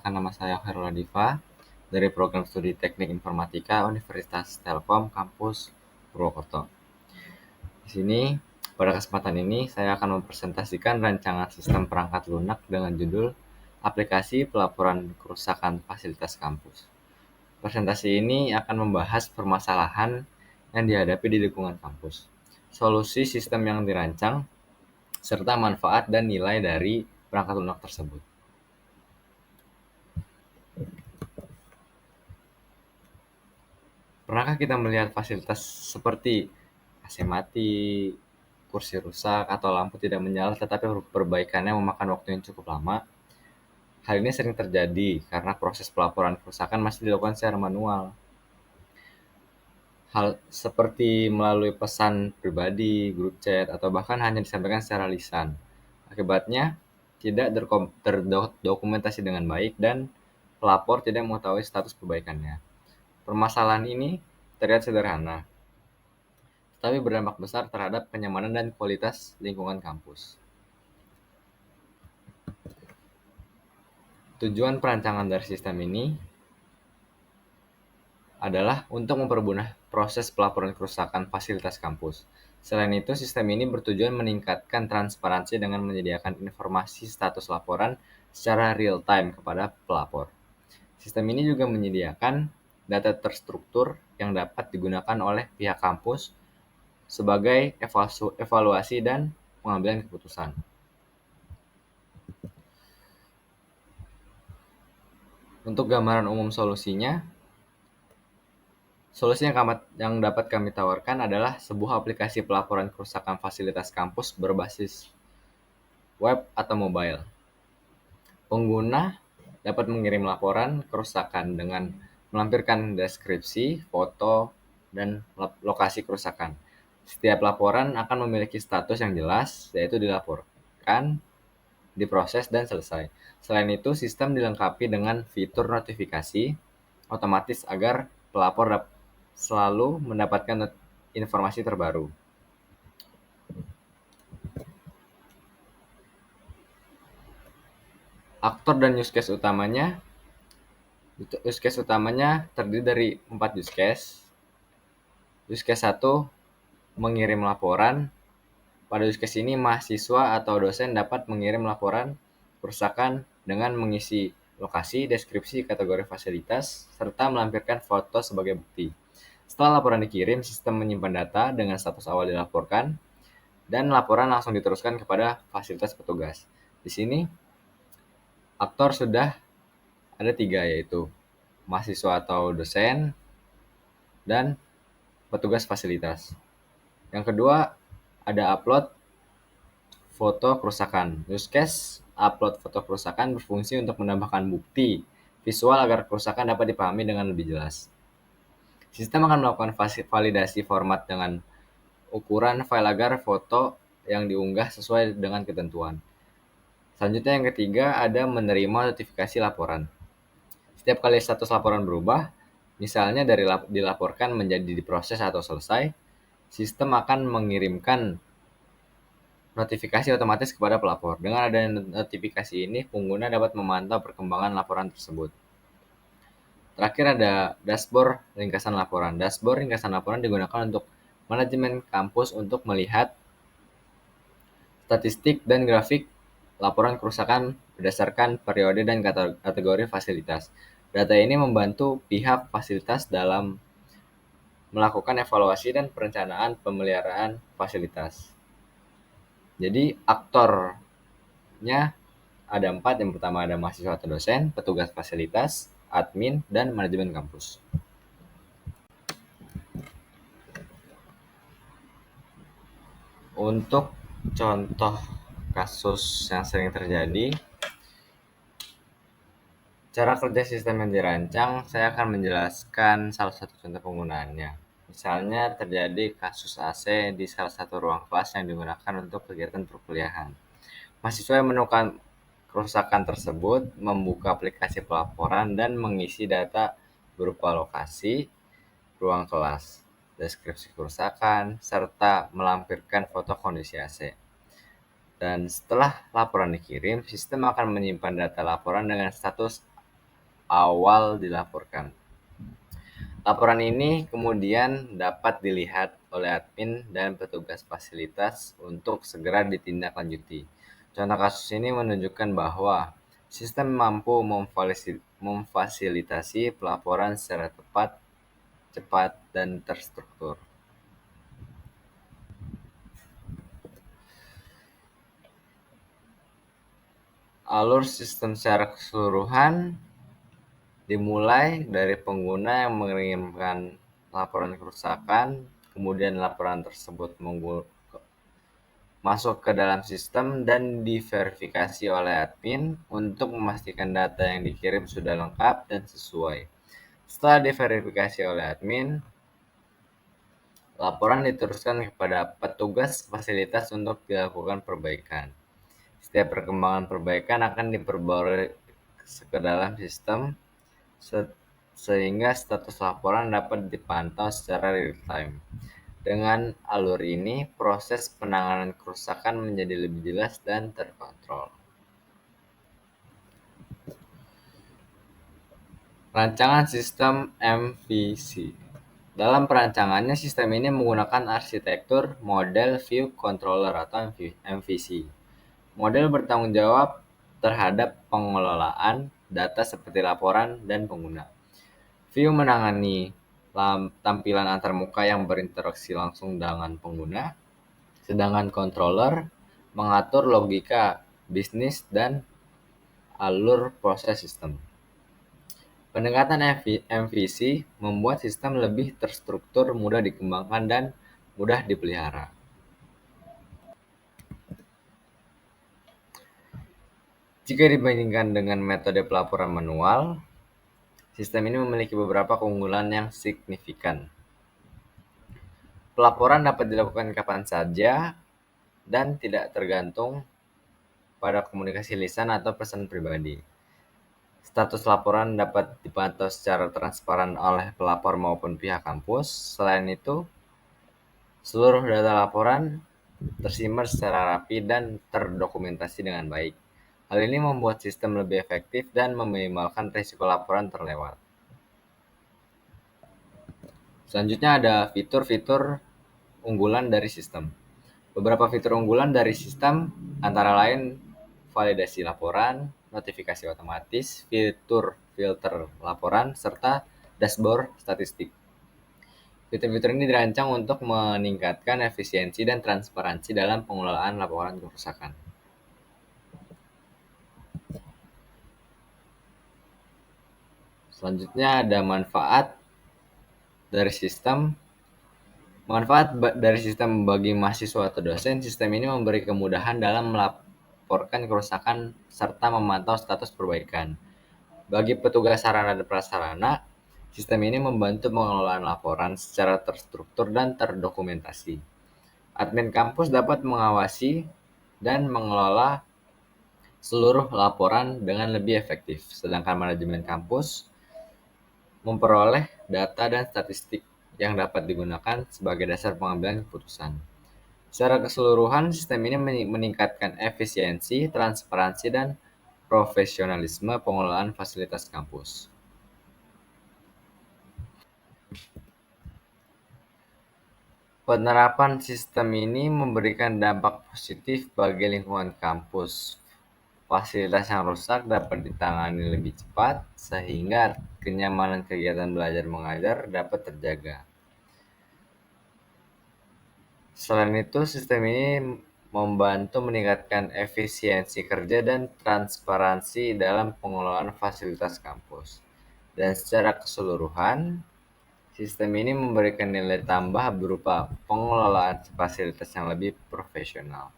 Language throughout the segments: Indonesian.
perkenalkan nama saya Khairul Diva dari program studi Teknik Informatika Universitas Telkom Kampus Purwokerto. Di sini, pada kesempatan ini saya akan mempresentasikan rancangan sistem perangkat lunak dengan judul Aplikasi Pelaporan Kerusakan Fasilitas Kampus. Presentasi ini akan membahas permasalahan yang dihadapi di lingkungan kampus, solusi sistem yang dirancang, serta manfaat dan nilai dari perangkat lunak tersebut. Pernahkah kita melihat fasilitas seperti AC mati, kursi rusak, atau lampu tidak menyala tetapi perbaikannya memakan waktu yang cukup lama? Hal ini sering terjadi karena proses pelaporan kerusakan masih dilakukan secara manual. Hal seperti melalui pesan pribadi, grup chat, atau bahkan hanya disampaikan secara lisan. Akibatnya, tidak terdokumentasi dengan baik dan pelapor tidak mengetahui status perbaikannya. Permasalahan ini terlihat sederhana, tetapi berdampak besar terhadap kenyamanan dan kualitas lingkungan kampus. Tujuan perancangan dari sistem ini adalah untuk mempermudah proses pelaporan kerusakan fasilitas kampus. Selain itu, sistem ini bertujuan meningkatkan transparansi dengan menyediakan informasi status laporan secara real-time kepada pelapor. Sistem ini juga menyediakan data terstruktur yang dapat digunakan oleh pihak kampus sebagai evaluasi dan pengambilan keputusan. Untuk gambaran umum solusi yang dapat kami tawarkan adalah sebuah aplikasi pelaporan kerusakan fasilitas kampus berbasis web atau mobile. Pengguna dapat mengirim laporan kerusakan dengan melampirkan deskripsi, foto, dan lokasi kerusakan. Setiap laporan akan memiliki status yang jelas, yaitu dilaporkan, diproses, dan selesai. Selain itu, sistem dilengkapi dengan fitur notifikasi otomatis agar pelapor selalu mendapatkan informasi terbaru. Aktor dan use case utamanya terdiri dari 4 use case. Use case 1, mengirim laporan. Pada use case ini, mahasiswa atau dosen dapat mengirim laporan kerusakan dengan mengisi lokasi, deskripsi, kategori fasilitas, serta melampirkan foto sebagai bukti. Setelah laporan dikirim, sistem menyimpan data dengan status awal dilaporkan, dan laporan langsung diteruskan kepada fasilitas petugas. Di sini, aktor sudah ada 3, yaitu mahasiswa atau dosen, dan petugas fasilitas. Yang kedua, ada upload foto kerusakan. Use case upload foto kerusakan berfungsi untuk menambahkan bukti visual agar kerusakan dapat dipahami dengan lebih jelas. Sistem akan melakukan validasi format dengan ukuran file agar foto yang diunggah sesuai dengan ketentuan. Selanjutnya yang ketiga, ada menerima notifikasi laporan. Setiap kali status laporan berubah, misalnya dari dilaporkan menjadi diproses atau selesai, sistem akan mengirimkan notifikasi otomatis kepada pelapor. Dengan adanya notifikasi ini, pengguna dapat memantau perkembangan laporan tersebut. Terakhir ada dashboard ringkasan laporan. Dashboard ringkasan laporan digunakan untuk manajemen kampus untuk melihat statistik dan grafik laporan kerusakan berdasarkan periode dan kategori fasilitas. Data ini membantu pihak fasilitas dalam melakukan evaluasi dan perencanaan pemeliharaan fasilitas. Jadi aktornya ada 4. Yang pertama ada mahasiswa atau dosen, petugas fasilitas, admin, dan manajemen kampus. Untuk contoh kasus yang sering terjadi, cara kerja sistem yang dirancang, saya akan menjelaskan salah satu contoh penggunaannya. Misalnya terjadi kasus AC di salah satu ruang kelas yang digunakan untuk kegiatan perkuliahan. Mahasiswa yang menemukan kerusakan tersebut membuka aplikasi pelaporan dan mengisi data berupa lokasi, ruang kelas, deskripsi kerusakan, serta melampirkan foto kondisi AC. Dan setelah laporan dikirim, sistem akan menyimpan data laporan dengan status awal dilaporkan. Laporan ini kemudian dapat dilihat oleh admin dan petugas fasilitas untuk segera ditindaklanjuti. Contoh kasus ini menunjukkan bahwa sistem mampu memfasilitasi pelaporan secara tepat, cepat, dan terstruktur. Alur sistem secara keseluruhan dimulai dari pengguna yang mengirimkan laporan kerusakan, kemudian laporan tersebut masuk ke dalam sistem dan diverifikasi oleh admin untuk memastikan data yang dikirim sudah lengkap dan sesuai. Setelah diverifikasi oleh admin, laporan diteruskan kepada petugas fasilitas untuk dilakukan perbaikan. Setiap perkembangan perbaikan akan diperbarui ke dalam sistem sehingga status laporan dapat dipantau secara real time. Dengan alur ini, proses penanganan kerusakan menjadi lebih jelas dan terkontrol. Rancangan sistem MVC. Dalam perancangannya, sistem ini menggunakan arsitektur model view controller atau MVC. Model bertanggung jawab terhadap pengelolaan data seperti laporan dan pengguna. View menangani tampilan antarmuka yang berinteraksi langsung dengan pengguna, sedangkan controller mengatur logika bisnis dan alur proses sistem. Pendekatan MVC membuat sistem lebih terstruktur, mudah dikembangkan, dan mudah dipelihara. Jika dibandingkan dengan metode pelaporan manual, sistem ini memiliki beberapa keunggulan yang signifikan. Pelaporan dapat dilakukan kapan saja dan tidak tergantung pada komunikasi lisan atau pesan pribadi. Status laporan dapat dipantau secara transparan oleh pelapor maupun pihak kampus. Selain itu, seluruh data laporan tersimpan secara rapi dan terdokumentasi dengan baik. Hal ini membuat sistem lebih efektif dan meminimalkan risiko laporan terlewat. Selanjutnya ada fitur-fitur unggulan dari sistem. Beberapa fitur unggulan dari sistem antara lain validasi laporan, notifikasi otomatis, fitur filter laporan, serta dashboard statistik. Fitur-fitur ini dirancang untuk meningkatkan efisiensi dan transparansi dalam pengelolaan laporan kerusakan. Selanjutnya ada manfaat dari sistem. Manfaat dari sistem bagi mahasiswa atau dosen, sistem ini memberi kemudahan dalam melaporkan kerusakan serta memantau status perbaikan. Bagi petugas sarana dan prasarana, sistem ini membantu pengelolaan laporan secara terstruktur dan terdokumentasi. Admin kampus dapat mengawasi dan mengelola seluruh laporan dengan lebih efektif, sedangkan manajemen kampus memperoleh data dan statistik yang dapat digunakan sebagai dasar pengambilan keputusan. Secara keseluruhan, sistem ini meningkatkan efisiensi, transparansi, dan profesionalisme pengelolaan fasilitas kampus. Penerapan sistem ini memberikan dampak positif bagi lingkungan kampus. Fasilitas yang rusak dapat ditangani lebih cepat, sehingga kenyamanan kegiatan belajar mengajar dapat terjaga. Selain itu, sistem ini membantu meningkatkan efisiensi kerja dan transparansi dalam pengelolaan fasilitas kampus. Dan secara keseluruhan, sistem ini memberikan nilai tambah berupa pengelolaan fasilitas yang lebih profesional.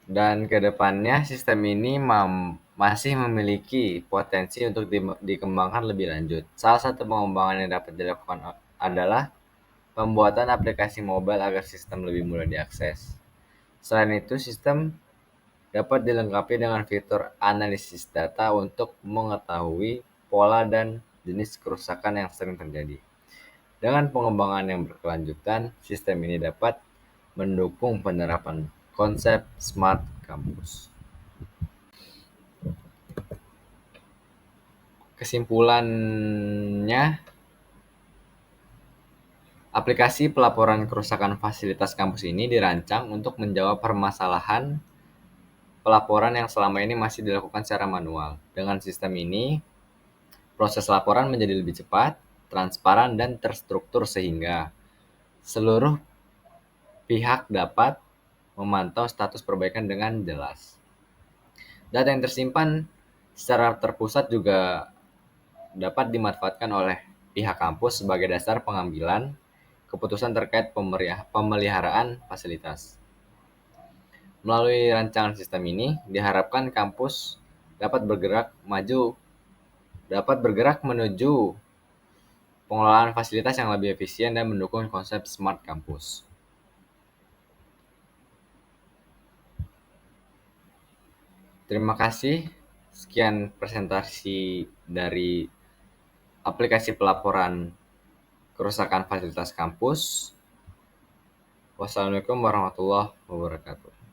Dan ke depannya sistem ini masih memiliki potensi untuk dikembangkan lebih lanjut. Salah satu pengembangan yang dapat dilakukan adalah pembuatan aplikasi mobile agar sistem lebih mudah diakses. Selain itu, sistem dapat dilengkapi dengan fitur analisis data untuk mengetahui pola dan jenis kerusakan yang sering terjadi. Dengan pengembangan yang berkelanjutan, sistem ini dapat mendukung penerapan konsep smart campus. Kesimpulannya, aplikasi pelaporan kerusakan fasilitas kampus ini dirancang untuk menjawab permasalahan pelaporan yang selama ini masih dilakukan secara manual. Dengan sistem ini, proses laporan menjadi lebih cepat, transparan, dan terstruktur sehingga seluruh pihak dapat memantau status perbaikan dengan jelas. Data yang tersimpan secara terpusat juga dapat dimanfaatkan oleh pihak kampus sebagai dasar pengambilan keputusan terkait pemeliharaan fasilitas. Melalui rancangan sistem ini, diharapkan kampus dapat bergerak menuju pengelolaan fasilitas yang lebih efisien dan mendukung konsep smart campus. Terima kasih. Sekian presentasi dari aplikasi pelaporan kerusakan fasilitas kampus. Wassalamualaikum warahmatullahi wabarakatuh.